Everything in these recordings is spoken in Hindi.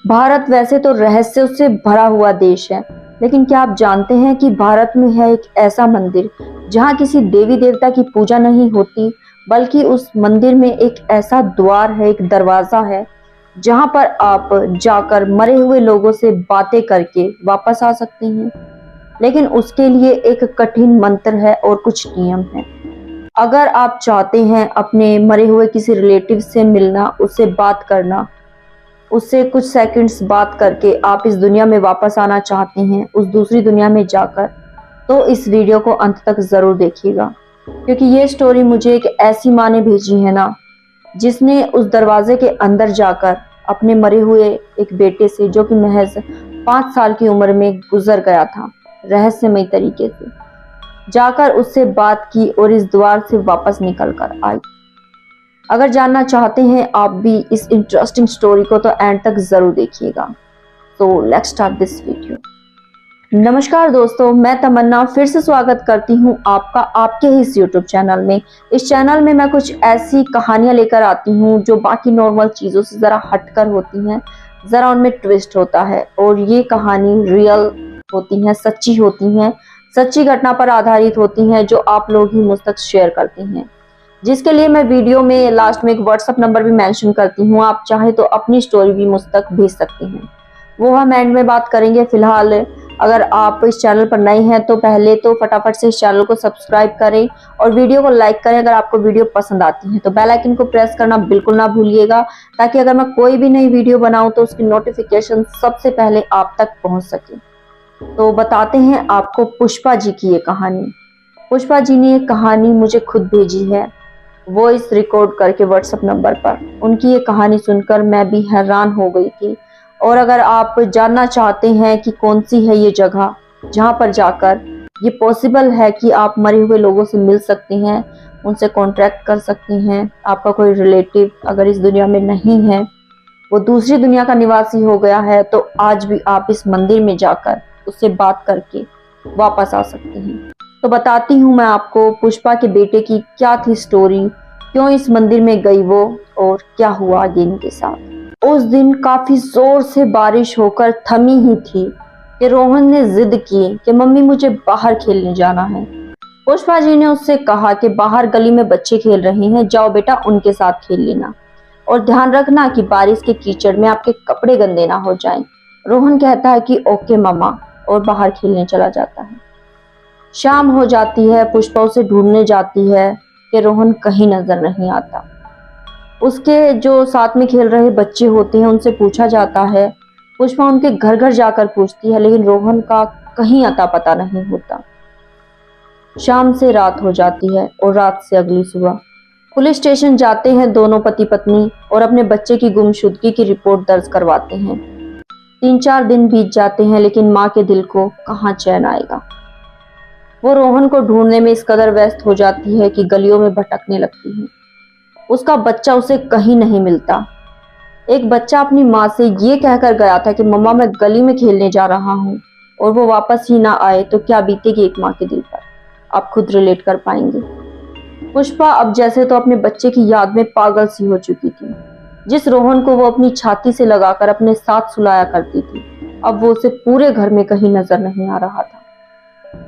भारत वैसे तो रहस्यों से भरा हुआ देश है, लेकिन क्या आप जानते हैं कि भारत में है एक ऐसा मंदिर जहां किसी देवी देवता की पूजा नहीं होती, बल्कि उस मंदिर में एक ऐसा द्वार है, एक दरवाजा है, जहां पर आप जाकर मरे हुए लोगों से बातें करके वापस आ सकते हैं। लेकिन उसके लिए एक कठिन मंत्र है और कुछ नियम है। अगर आप चाहते हैं अपने मरे हुए किसी रिलेटिव से मिलना, उससे बात करना, उससे कुछ सेकंड्स बात करके आप इस दुनिया में वापस आना चाहते हैं, उस दूसरी दुनिया में जाकर, तो इस वीडियो को अंत तक जरूर देखिएगा, क्योंकि ये स्टोरी मुझे एक ऐसी माँ ने भेजी है ना, जिसने उस दरवाजे के अंदर जाकर अपने मरे हुए एक बेटे से, जो कि महज 5 साल की उम्र में गुजर गया था, रहस्यमय तरीके से जाकर उससे बात की और इस द्वार से वापस निकल कर आई। अगर जानना चाहते हैं आप भी इस इंटरेस्टिंग स्टोरी को, तो एंड तक जरूर देखिएगा। तो लेट्स स्टार्ट दिस वीडियो। नमस्कार दोस्तों, मैं तमन्ना फिर से स्वागत करती हूँ आपका आपके ही इस यूट्यूब चैनल में। इस चैनल में मैं कुछ ऐसी कहानियां लेकर आती हूँ जो बाकी नॉर्मल चीज़ों से ज़रा हटकर होती हैं, ज़रा उनमें ट्विस्ट होता है, और ये कहानी रियल होती हैं, सच्ची होती हैं, सच्ची घटना पर आधारित होती हैं, जो आप लोग ही मुझ तक शेयर करते हैं, जिसके लिए मैं वीडियो में लास्ट में एक व्हाट्सएप नंबर भी मेंशन करती हूँ। आप चाहे तो अपनी स्टोरी भी मुझ तक भेज सकते हैं, वो हम एंड में बात करेंगे। फिलहाल अगर आप इस चैनल पर नए हैं तो पहले तो फटाफट से इस चैनल को सब्सक्राइब करें और वीडियो को लाइक करें। अगर आपको वीडियो पसंद आती है तो बेल आइकन को प्रेस करना बिल्कुल ना भूलिएगा, ताकि अगर मैं कोई भी नई वीडियो बनाऊं तो उसकी नोटिफिकेशन सबसे पहले आप तक पहुंच सके। तो बताते हैं आपको पुष्पा जी की ये कहानी। पुष्पा जी ने ये कहानी मुझे खुद भेजी है, वॉइस रिकॉर्ड करके व्हाट्सएप नंबर पर। उनकी ये कहानी सुनकर मैं भी हैरान हो गई थी। और अगर आप जानना चाहते हैं कि कौन सी है ये जगह जहां पर जाकर ये पॉसिबल है कि आप मरे हुए लोगों से मिल सकते हैं, उनसे कांटेक्ट कर सकते हैं, आपका कोई रिलेटिव अगर इस दुनिया में नहीं है, वो दूसरी दुनिया का निवासी हो गया है, तो आज भी आप इस मंदिर में जाकर उससे बात करके वापस आ सकते हैं। तो बताती हूँ मैं आपको पुष्पा के बेटे की क्या थी स्टोरी, क्यों इस मंदिर में गई वो, और क्या हुआ आगे इनके साथ। उस दिन काफी जोर से बारिश होकर थमी ही थी कि रोहन ने जिद की कि मम्मी मुझे बाहर खेलने जाना है। पुष्पा जी ने उससे कहा कि बाहर गली में बच्चे खेल रहे हैं, जाओ बेटा उनके साथ खेल लेना, और ध्यान रखना कि बारिश के कीचड़ में आपके कपड़े गंदे ना हो जाएं। रोहन कहता है कि ओके मम्मा, और बाहर खेलने चला जाता है। शाम हो जाती है, पुष्पा उसे ढूंढने जाती है कि रोहन कहीं नजर नहीं आता। उसके जो साथ में खेल रहे बच्चे होते हैं उनसे पूछा जाता है, पुष्पा उनके घर घर जाकर पूछती है, लेकिन रोहन का कहीं अता पता नहीं होता। शाम से रात हो जाती है और रात से अगली सुबह। पुलिस स्टेशन जाते हैं दोनों पति पत्नी और अपने बच्चे की गुमशुदगी की रिपोर्ट दर्ज करवाते हैं। 3-4 दिन बीत जाते हैं, लेकिन माँ के दिल को कहाँ चैन आएगा। वो रोहन को ढूंढने में इस कदर व्यस्त हो जाती है कि गलियों में भटकने लगती है। उसका बच्चा उसे कहीं नहीं मिलता। एक बच्चा अपनी माँ से ये कहकर गया था कि मम्मा मैं गली में खेलने जा रहा हूँ, और वो वापस ही ना आए तो क्या बीतेगी एक माँ के दिल पर, आप खुद रिलेट कर पाएंगे। पुष्पा अब जैसे तो अपने बच्चे की याद में पागल सी हो चुकी थी। जिस रोहन को वो अपनी छाती से लगाकर अपने साथ सुलाया करती थी, अब वो उसे पूरे घर में कहीं नजर नहीं आ रहा था,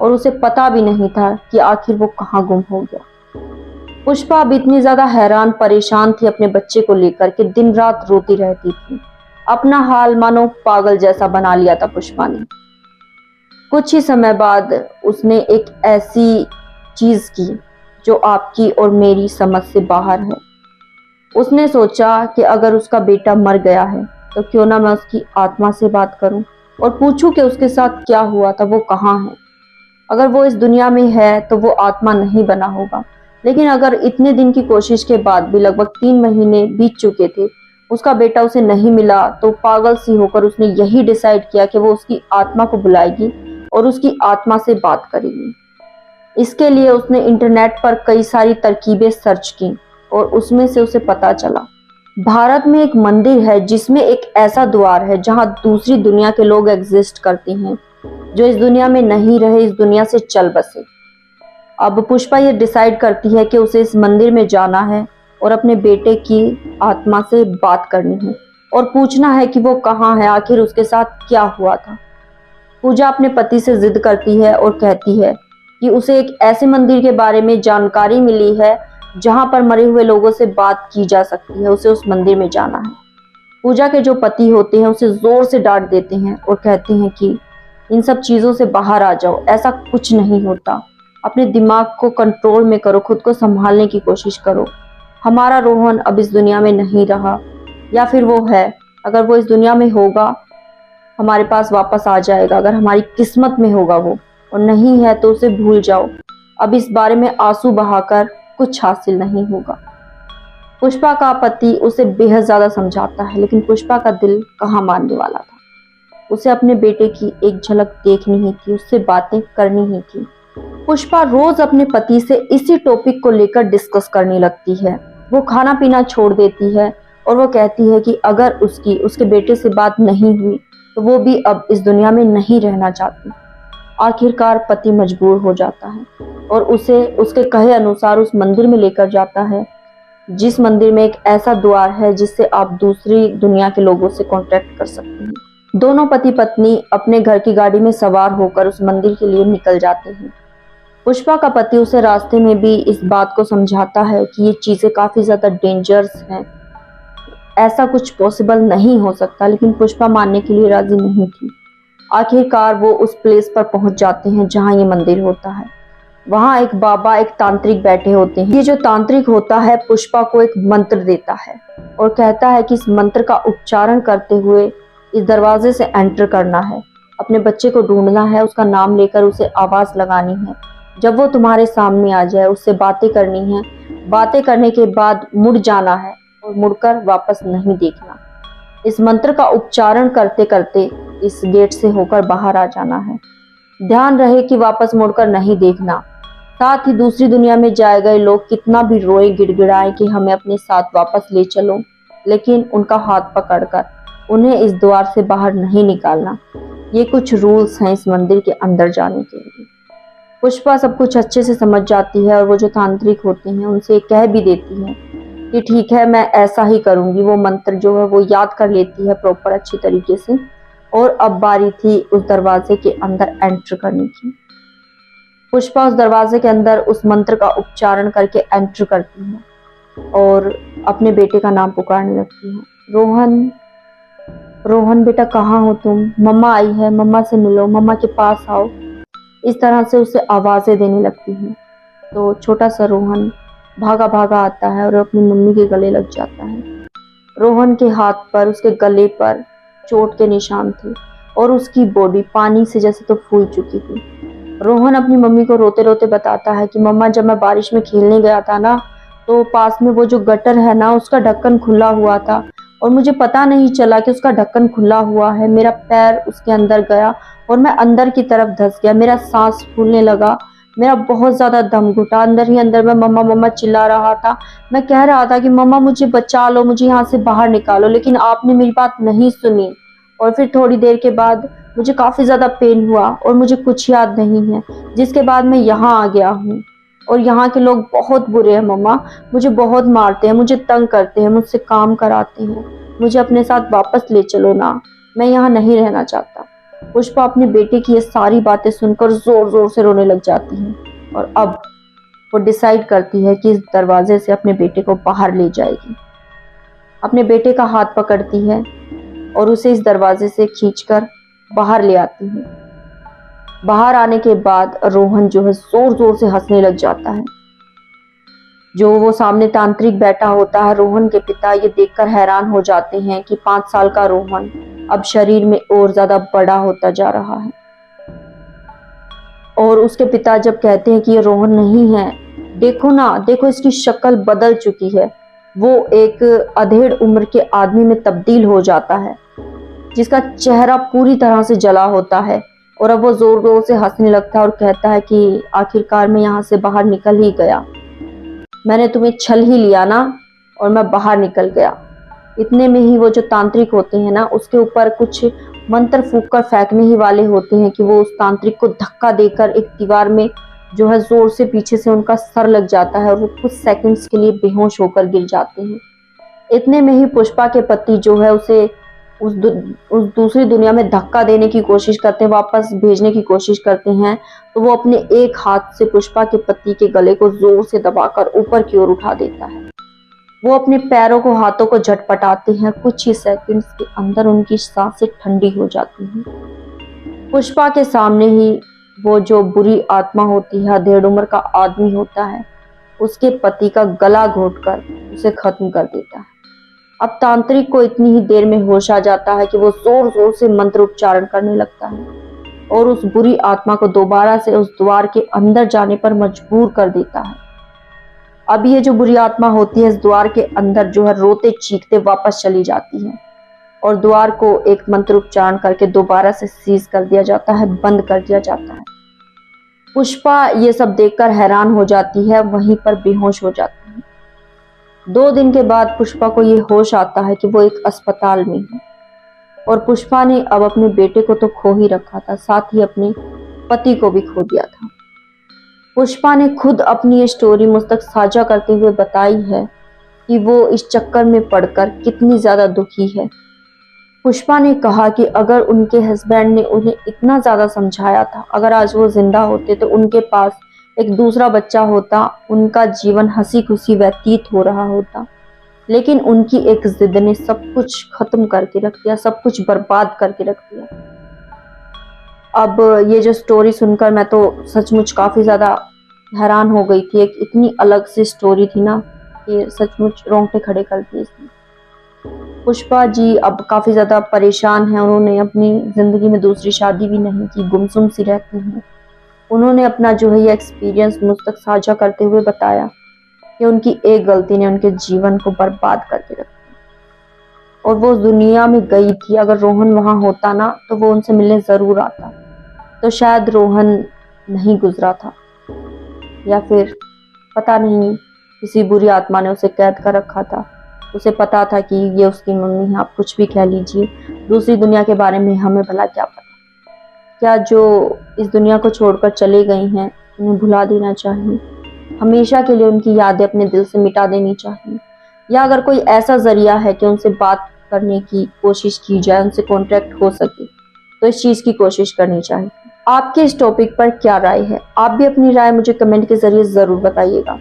और उसे पता भी नहीं था कि आखिर वो कहाँ गुम हो गया। पुष्पा अब इतनी ज्यादा हैरान परेशान थी अपने बच्चे को लेकर कि दिन रात रोती रहती थी। अपना हाल मानो पागल जैसा बना लिया था पुष्पा ने। कुछ ही समय बाद उसने एक ऐसी चीज की जो आपकी और मेरी समझ से बाहर है। उसने सोचा कि अगर उसका बेटा मर गया है तो क्यों ना मैं उसकी आत्मा से बात करूं और पूछूं कि उसके साथ क्या हुआ था, वो कहाँ है। अगर वो इस दुनिया में है तो वो आत्मा नहीं बना होगा, लेकिन अगर इतने दिन की कोशिश के बाद भी लगभग 3 महीने बीत चुके थे, उसका बेटा उसे नहीं मिला, तो पागल सी होकर उसने यही डिसाइड किया कि वो उसकी आत्मा को बुलाएगी और उसकी आत्मा से बात करेगी। इसके लिए उसने इंटरनेट पर कई सारी तरकीबें सर्च की, और उसमें से उसे पता चला भारत में एक मंदिर है जिसमें एक ऐसा द्वार है जहां दूसरी दुनिया के लोग एग्जिस्ट करते हैं, जो इस दुनिया में नहीं रहे, इस दुनिया से चल बसे। अब पुष्पा ये डिसाइड करती है कि उसे इस मंदिर में जाना है और अपने बेटे की आत्मा से बात करनी है, और पूछना है कि वो कहाँ है, आखिर उसके साथ क्या हुआ था। पूजा अपने पति से जिद करती है और कहती है कि उसे एक ऐसे मंदिर के बारे में जानकारी मिली है जहां पर मरे हुए लोगों से बात की जा सकती है, उसे उस मंदिर में जाना है। पूजा के जो पति होते हैं उसे जोर से डांट देते हैं और कहते हैं कि इन सब चीजों से बाहर आ जाओ, ऐसा कुछ नहीं होता, अपने दिमाग को कंट्रोल में करो, खुद को संभालने की कोशिश करो। हमारा रोहन अब इस दुनिया में नहीं रहा, या फिर वो है, अगर वो इस दुनिया में होगा हमारे पास वापस आ जाएगा, अगर हमारी किस्मत में होगा वो, और नहीं है तो उसे भूल जाओ, अब इस बारे में आंसू बहाकर कुछ हासिल नहीं होगा। पुष्पा का पति उसे बेहद ज्यादा समझाता है, लेकिन पुष्पा का दिल कहाँ मानने वाला था। उसे अपने बेटे की एक झलक देखनी ही थी, उससे बातें करनी ही थी। पुष्पा रोज अपने पति से इसी टॉपिक को लेकर डिस्कस करने लगती है। वो खाना पीना छोड़ देती है और वो कहती है कि अगर उसके बेटे से बात नहीं हुई तो वो भी अब इस दुनिया में नहीं रहना चाहती। आखिरकार पति मजबूर हो जाता है और उसे उसके कहे अनुसार उस मंदिर में लेकर जाता है, जिस मंदिर में एक ऐसा द्वार है जिससे आप दूसरी दुनिया के लोगों से कांटेक्ट कर सकते हैं। दोनों पति पत्नी अपने घर की गाड़ी में सवार होकर उस मंदिर के लिए निकल जाते हैं। पुष्पा का पति उसे रास्ते में भी इस बात को समझाता है कि ये चीजें काफी ज्यादा डेंजरस हैं, ऐसा कुछ पॉसिबल नहीं हो सकता, लेकिन पुष्पा मानने के लिए राजी नहीं थी। आखिरकार वो उस प्लेस पर पहुंच जाते हैं जहां ये मंदिर होता है। वहां एक बाबा, एक तांत्रिक बैठे होते हैं। ये जो तांत्रिक होता है पुष्पा को एक मंत्र देता है और कहता है कि इस मंत्र का उच्चारण करते हुए इस दरवाजे से एंटर करना है, अपने बच्चे को ढूंढना है, उसका नाम लेकर उसे आवाज लगानी है। जब वो तुम्हारे सामने आ जाए उससे बातें करनी है, बातें करने के बाद मुड़ जाना है और मुड़कर वापस नहीं देखना। इस मंत्र का उच्चारण करते करते इस गेट से होकर बाहर आ जाना है। ध्यान रहे कि वापस मुड़कर नहीं देखना। साथ ही दूसरी दुनिया में जाए गए लोग कितना भी रोए गिड़गिड़ाए कि हमें अपने साथ वापस ले चलो, लेकिन उनका हाथ पकड़कर उन्हें इस द्वार से बाहर नहीं निकालना। ये कुछ रूल्स हैं इस मंदिर के अंदर जाने के लिए। पुष्पा सब कुछ अच्छे से समझ जाती है और वो जो तांत्रिक होते हैं उनसे कह भी देती है कि ठीक है मैं ऐसा ही करूंगी। वो मंत्र जो है वो याद कर लेती है प्रॉपर अच्छी तरीके से, और अब बारी थी उस दरवाजे के अंदर एंटर करने की। पुष्पा उस दरवाजे के अंदर उस मंत्र का उच्चारण करके एंटर करती है और अपने बेटे का नाम पुकारने लगती है। रोहन, रोहन बेटा कहाँ हो तुम? मम्मा आई है, मम्मा से मिलो, मम्मा के पास आओ। इस तरह से उसे आवाजें देने लगती हैं। तो छोटा सा रोहन भागा भागा आता है और अपनी मम्मी के गले लग जाता है। रोहन के हाथ पर, उसके गले पर चोट के निशान थे और उसकी बॉडी पानी से जैसे तो फूल चुकी थी। रोहन अपनी मम्मी को रोते रोते बताता है कि मम्मा जब मैं बारिश में खेलने गया था ना, तो पास में वो जो गटर है ना उसका ढक्कन खुला हुआ था और मुझे पता नहीं चला कि उसका ढक्कन खुला हुआ है। मेरा पैर उसके अंदर गया और मैं अंदर की तरफ धंस गया, मेरा सांस फूलने लगा, मेरा बहुत ज्यादा दम घुटा। अंदर ही अंदर मैं मम्मा मम्मा चिल्ला रहा था। मैं कह रहा था कि मम्मा मुझे बचा लो, मुझे यहाँ से बाहर निकालो, लेकिन आपने मेरी बात नहीं सुनी। और फिर थोड़ी देर के बाद मुझे काफी ज्यादा पेन हुआ और मुझे कुछ याद नहीं है, जिसके बाद मैं यहाँ आ गया हूँ। और यहाँ के लोग बहुत बुरे हैं मम्मा, मुझे बहुत मारते हैं, मुझे तंग करते हैं, मुझसे काम कराते हैं, मुझे अपने साथ वापस ले चलो ना, मैं यहाँ नहीं रहना चाहता। पुष्पा अपने बेटे की ये सारी बातें सुनकर जोर जोर से रोने लग जाती है और अब वो डिसाइड करती है कि इस दरवाजे से अपने बेटे को बाहर ले जाएगी। अपने बेटे का हाथ पकड़ती है और उसे इस दरवाजे से खींचकर बाहर ले आती है। बाहर आने के बाद रोहन जो है जोर जोर से हंसने लग जाता है। जो वो सामने तांत्रिक बैठा होता है, रोहन के पिता, ये देखकर हैरान हो जाते हैं कि 5 साल का रोहन अब शरीर में और ज्यादा बड़ा होता जा रहा है। और उसके पिता जब कहते हैं कि ये रोहन नहीं है, देखो ना, देखो इसकी शक्ल बदल चुकी है, वो एक अधेड़ उम्र के आदमी में तब्दील हो जाता है जिसका चेहरा पूरी तरह से जला होता है। और अब वो जोर जोर से हंसने लगता है और कहता है कि आखिरकार मैं यहाँ से बाहर निकल ही गया, मैंने तुम्हें छल ही लिया ना और मैं बाहर निकल गया। इतने में ही वो जो तांत्रिक होते हैं ना, उसके ऊपर कुछ मंत्र फूंक कर फेंकने ही वाले होते हैं कि वो उस तांत्रिक को धक्का देकर एक दीवार में जो है जोर से पीछे से उनका सर लग जाता है और वो कुछ सेकंड्स के लिए बेहोश होकर गिर जाते हैं। इतने में ही पुष्पा के पति जो है उसे उस दूसरी दुनिया में धक्का देने की कोशिश करते हैं, वापस भेजने की कोशिश करते हैं। तो वो अपने एक हाथ से पुष्पा के पति के गले को जोर से दबाकर ऊपर की ओर उठा देता है। वो अपने पैरों को हाथों को झटपटाते हैं। कुछ ही सेकंड्स के अंदर उनकी सांसें ठंडी हो जाती हैं। पुष्पा के सामने ही वो जो बुरी आत्मा होती है, अधेड़ उम्र का आदमी होता है, उसके पति का गला घोंटकर उसे खत्म कर देता है। अब तांत्रिक को इतनी ही देर में होश आ जाता है कि वो जोर जोर से मंत्र उच्चारण करने लगता है और उस बुरी आत्मा को दोबारा से उस द्वार के अंदर जाने पर मजबूर कर देता है। अब ये जो बुरी आत्मा होती है इस द्वार के अंदर जो है रोते चीखते वापस चली जाती है और द्वार को एक मंत्र उच्चारण करके दोबारा से सीज कर दिया जाता है, बंद कर दिया जाता है। पुष्पा ये सब देखकर हैरान हो जाती है, वहीं पर बेहोश हो जाती है। 2 दिन के बाद पुष्पा को ये होश आता है कि वो एक अस्पताल में है और पुष्पा ने अब अपने बेटे को तो खो ही रखा था, साथ ही अपने पति को भी खो दिया था। पुष्पा ने खुद अपनी ये स्टोरी मुझ तक साझा करते हुए बताई है कि वो इस चक्कर में पड़कर कितनी ज्यादा दुखी है। पुष्पा ने कहा कि अगर उनके हस्बैंड ने उन्हें इतना ज्यादा समझाया था, अगर आज वो जिंदा होते तो उनके पास एक दूसरा बच्चा होता, उनका जीवन हंसी खुशी व्यतीत हो रहा होता, लेकिन उनकी एक जिद ने सब कुछ खत्म करके रख दिया, सब कुछ बर्बाद करके रख दिया। अब ये जो स्टोरी सुनकर मैं तो सचमुच काफी ज्यादा हैरान हो गई थी। एक इतनी अलग सी स्टोरी थी ना कि सचमुच रोंगटे खड़े कर दिए इसने। पुष्पा जी अब काफी ज्यादा परेशान हैं। उन्होंने अपनी जिंदगी में दूसरी शादी भी नहीं की, गुमसुम सी रहती हैं। उन्होंने अपना जो है ये एक्सपीरियंस मुझ तक साझा करते हुए बताया कि उनकी एक गलती ने उनके जीवन को बर्बाद करके रख दिया और वो उस दुनिया में गई थी। अगर रोहन वहां होता ना तो वो उनसे मिलने जरूर आता, तो शायद रोहन नहीं गुजरा था, या फिर पता नहीं किसी बुरी आत्मा ने उसे कैद कर रखा था। उसे पता था कि ये उसकी मम्मी है, आप कुछ भी कह लीजिए। दूसरी दुनिया के बारे में हमें भला क्या पता। क्या जो इस दुनिया को छोड़कर चले गई हैं उन्हें भुला देना चाहिए, हमेशा के लिए उनकी यादें अपने दिल से मिटा देनी चाहिए, या अगर कोई ऐसा जरिया है कि उनसे बात करने की कोशिश की जाए, उनसे कॉन्टेक्ट हो सके, तो इस चीज की कोशिश करनी चाहिए। आपके इस टॉपिक पर क्या राय है? आप भी अपनी राय मुझे कमेंट के जरिए जरूर बताइएगा।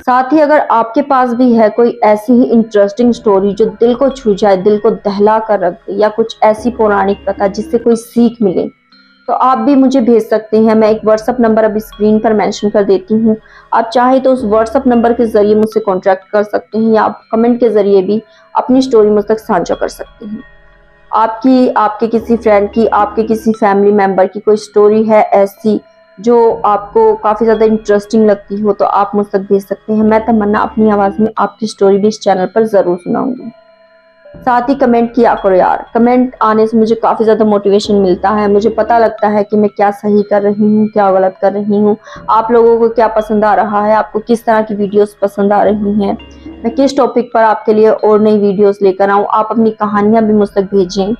साथ ही अगर आपके पास भी है कोई ऐसी ही इंटरेस्टिंग स्टोरी जो दिल को छू जाए, दिल को दहला कर रख दे, या कुछ ऐसी पौराणिक कथा जिससे कोई सीख मिले, तो आप भी मुझे भेज सकते हैं। मैं एक व्हाट्सएप नंबर अभी स्क्रीन पर मेंशन कर देती हूँ। आप चाहे तो उस व्हाट्सएप नंबर के जरिए मुझसे कॉन्टैक्ट कर सकते हैं, या आप कमेंट के जरिए भी अपनी स्टोरी मुझ तक साझा कर सकते हैं। आपकी, आपके किसी फ्रेंड की, आपके किसी फैमिली मेंबर की कोई स्टोरी है ऐसी जो आपको काफी ज्यादा इंटरेस्टिंग लगती हो, तो आप मुझ तक भेज सकते हैं। मैं तमन्ना अपनी आवाज में आपकी स्टोरी भी इस चैनल पर जरूर सुनाऊंगी। साथ ही कमेंट किया करो यार, कमेंट आने से मुझे काफी ज्यादा मोटिवेशन मिलता है। मुझे पता लगता है कि मैं क्या सही कर रही हूँ, क्या गलत कर रही हूँ, आप लोगों को क्या पसंद आ रहा है, आपको किस तरह की वीडियोस पसंद आ रही हैं, मैं किस टॉपिक पर आपके लिए और नई वीडियोस लेकर आऊँ। आप अपनी कहानियां भी मुझ तक भेजें।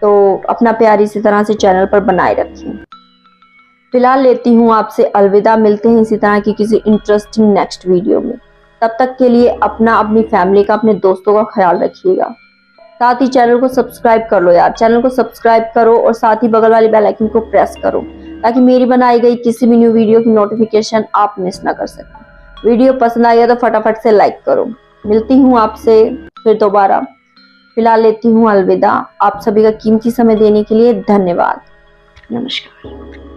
तो अपना प्यार इसी तरह से चैनल पर बनाए रखिए। फिलहाल लेती हूँ आपसे अलविदा। मिलते हैं इसी तरह की किसी इंटरेस्टिंग नेक्स्ट वीडियो में। तब तक के लिए अपना, अपनी फैमिली का, अपने दोस्तों का ख्याल रखिएगा। साथ ही चैनल को सब्सक्राइब कर लो यार, चैनल को सब्सक्राइब करो और साथ ही बगल वाली बेल आइकन को प्रेस करो ताकि मेरी बनाई गई किसी भी न्यू वीडियो की नोटिफिकेशन आप मिस ना कर सकें। वीडियो पसंद आई है तो फटाफट से लाइक करो। मिलती हूँ आपसे फिर दोबारा। फिलहाल लेती हूँ अलविदा। आप सभी का कीमती समय देने के लिए धन्यवाद। नमस्कार।